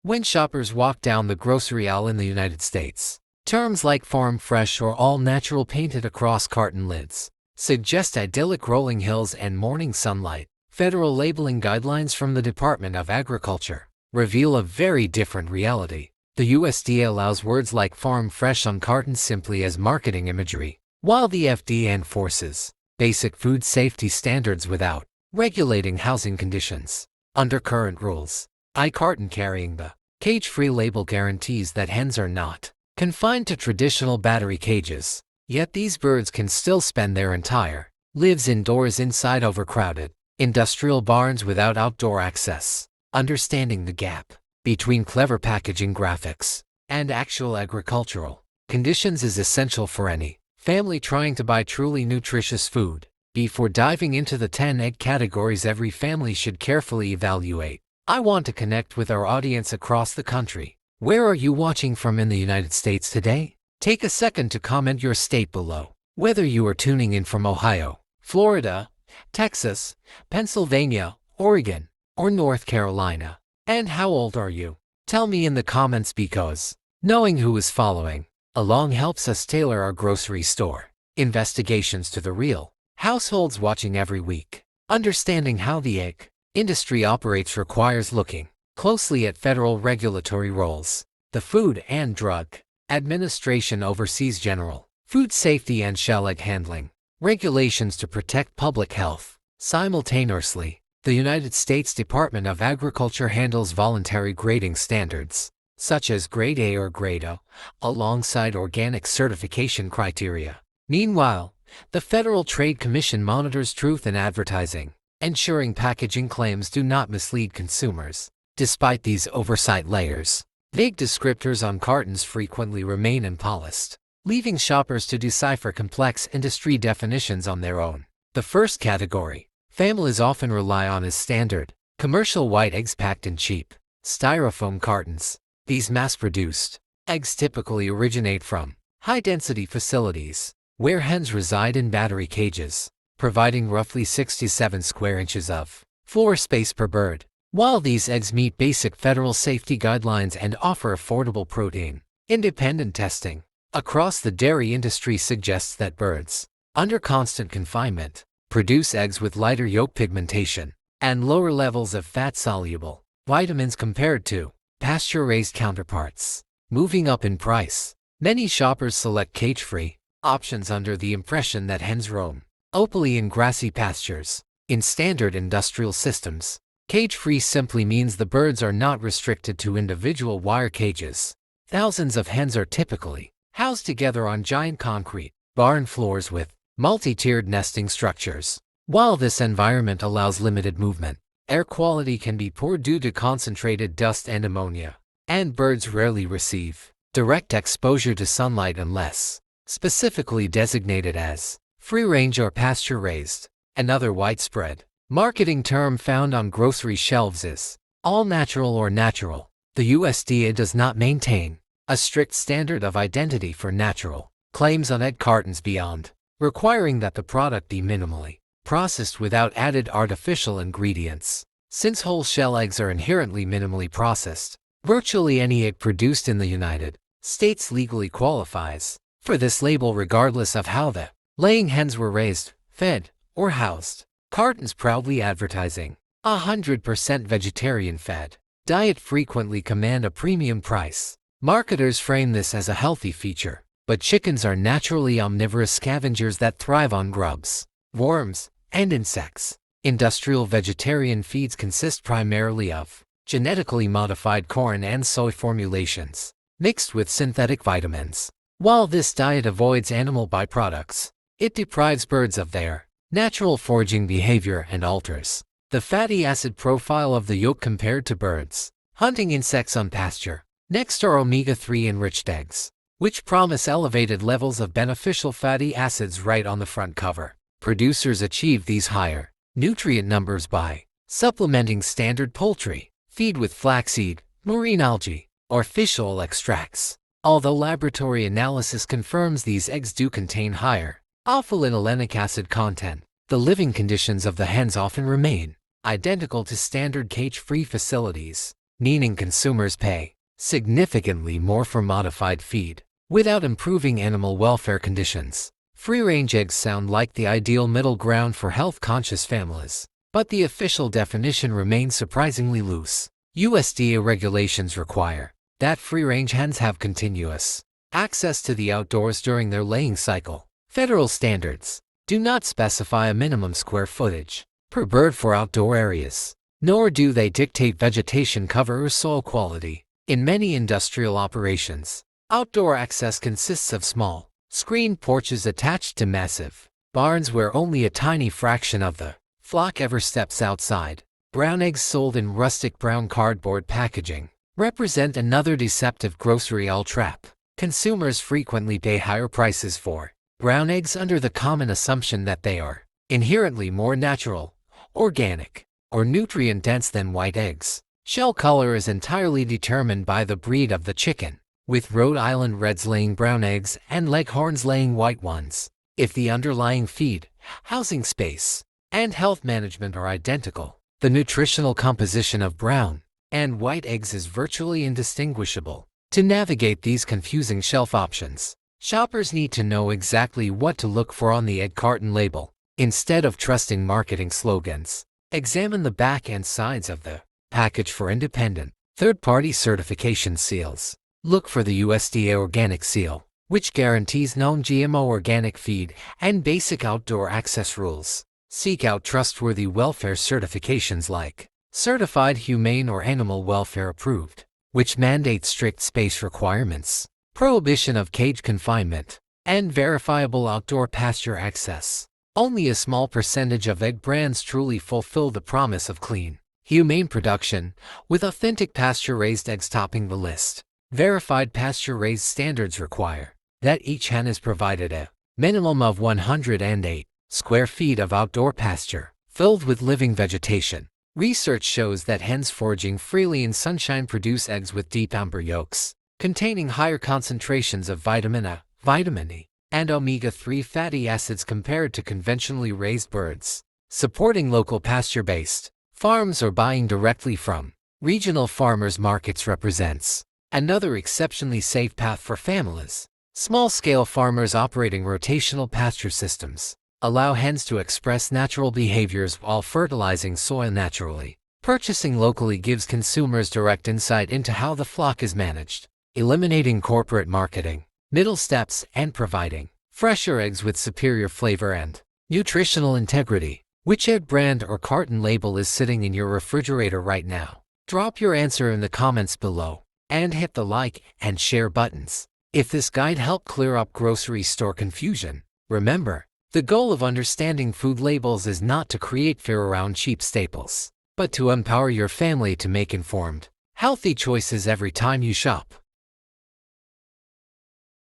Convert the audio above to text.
When shoppers walk down the grocery aisle in the United States, terms like farm fresh or all natural painted across carton lids suggest idyllic rolling hills and morning sunlight. Federal labeling guidelines from the Department of Agriculture reveal a very different reality. The USDA allows words like farm fresh on cartons simply as marketing imagery, while the FDA enforces basic food safety standards without regulating housing conditions. Under current rules, carton carrying the cage-free label guarantees that hens are not confined to traditional battery cages. Yet these birds can still spend their entire lives indoors inside overcrowded industrial barns without outdoor access. Understanding the gap between clever packaging graphics and actual agricultural conditions is essential for any family trying to buy truly nutritious food. Before diving into the 10 egg categories every family should carefully evaluate, I want to connect with our audience across the country. Where are you watching from in the United States today? Take a second to comment your state below. Whether you are tuning in from Ohio, Florida, Texas, Pennsylvania, Oregon, or North Carolina. And how old are you? Tell me in the comments, because knowing who is following along helps us tailor our grocery store investigations to the real households watching every week. Understanding how the egg industry operates requires looking closely at federal regulatory roles. The Food and Drug Administration oversees general food safety and shell egg handling regulations to protect public health. Simultaneously, the United States Department of Agriculture handles voluntary grading standards, such as Grade A or Grade O, alongside organic certification criteria. Meanwhile, the Federal Trade Commission monitors truth in advertising, ensuring packaging claims do not mislead consumers. Despite these oversight layers, vague descriptors on cartons frequently remain unpoliced, leaving shoppers to decipher complex industry definitions on their own. The first category families often rely on is standard, commercial white eggs packed in cheap styrofoam cartons. These mass-produced eggs typically originate from high-density facilities, where hens reside in battery cages, providing roughly 67 square inches of floor space per bird. While these eggs meet basic federal safety guidelines and offer affordable protein, independent testing across the dairy industry suggests that birds, under constant confinement, produce eggs with lighter yolk pigmentation and lower levels of fat-soluble vitamins compared to pasture-raised counterparts. Moving up in price, many shoppers select cage-free options under the impression that hens roam openly in grassy pastures. In standard industrial systems, cage-free simply means the birds are not restricted to individual wire cages. Thousands of hens are typically housed together on giant concrete barn floors with multi-tiered nesting structures. While this environment allows limited movement, air quality can be poor due to concentrated dust and ammonia, and birds rarely receive direct exposure to sunlight unless specifically designated as free-range or pasture-raised. Another widespread marketing term found on grocery shelves is all-natural or natural. The USDA does not maintain a strict standard of identity for natural claims on egg cartons beyond requiring that the product be minimally processed without added artificial ingredients. Since whole shell eggs are inherently minimally processed, virtually any egg produced in the United States legally qualifies for this label regardless of how the laying hens were raised, fed, or housed. Cartons proudly advertising 100% vegetarian-fed diet frequently command a premium price. Marketers frame this as a healthy feature, but chickens are naturally omnivorous scavengers that thrive on grubs, worms, and insects. Industrial vegetarian feeds consist primarily of genetically modified corn and soy formulations, mixed with synthetic vitamins. While this diet avoids animal byproducts, it deprives birds of their natural foraging behavior and alters the fatty acid profile of the yolk compared to birds hunting insects on pasture. Next are omega-3 enriched eggs, which promise elevated levels of beneficial fatty acids right on the front cover. Producers achieve these higher nutrient numbers by supplementing standard poultry feed with flaxseed, marine algae, or fish oil extracts. Although laboratory analysis confirms these eggs do contain higher alpha-linolenic acid content, the living conditions of the hens often remain identical to standard cage-free facilities. meaning consumers pay significantly more for modified feed without improving animal welfare conditions. Free-range eggs sound like the ideal middle ground for health-conscious families, but the official definition remains surprisingly loose. USDA regulations require that free-range hens have continuous access to the outdoors during their laying cycle. Federal standards do not specify a minimum square footage per bird for outdoor areas, nor do they dictate vegetation cover or soil quality. In many industrial operations, outdoor access consists of small, screened porches attached to massive barns where only a tiny fraction of the flock ever steps outside. Brown eggs sold in rustic brown cardboard packaging represent another deceptive grocery trap. Consumers frequently pay higher prices for brown eggs under the common assumption that they are inherently more natural, organic, or nutrient-dense than white eggs. Shell color is entirely determined by the breed of the chicken, with Rhode Island Reds laying brown eggs and Leghorns laying white ones. If the underlying feed, housing space, and health management are identical, the nutritional composition of brown and white eggs is virtually indistinguishable. To navigate these confusing shelf options, shoppers need to know exactly what to look for on the egg carton label. Instead of trusting marketing slogans, examine the back and sides of the package for independent, third-party certification seals. Look for the USDA Organic Seal, which guarantees non-GMO organic feed and basic outdoor access rules. Seek out trustworthy welfare certifications like Certified Humane or Animal Welfare Approved, which mandate strict space requirements, prohibition of cage confinement, and verifiable outdoor pasture access. Only a small percentage of egg brands truly fulfill the promise of clean, humane production, with authentic pasture-raised eggs topping the list. Verified pasture-raised standards require that each hen is provided a minimum of 108 square feet of outdoor pasture, filled with living vegetation. Research shows that hens foraging freely in sunshine produce eggs with deep amber yolks, containing higher concentrations of vitamin A, vitamin E, and omega-3 fatty acids compared to conventionally raised birds. Supporting local pasture-based farms or buying directly from regional farmers markets represents another exceptionally safe path for families. Small-scale farmers operating rotational pasture systems allow hens to express natural behaviors while fertilizing soil naturally. Purchasing locally gives consumers direct insight into how the flock is managed, eliminating corporate marketing middle steps and providing fresher eggs with superior flavor and nutritional integrity. Which egg brand or carton label is sitting in your refrigerator right now? Drop your answer in the comments below and hit the like and share buttons. If this guide helped clear up grocery store confusion, remember, the goal of understanding food labels is not to create fear around cheap staples, but to empower your family to make informed, healthy choices every time you shop.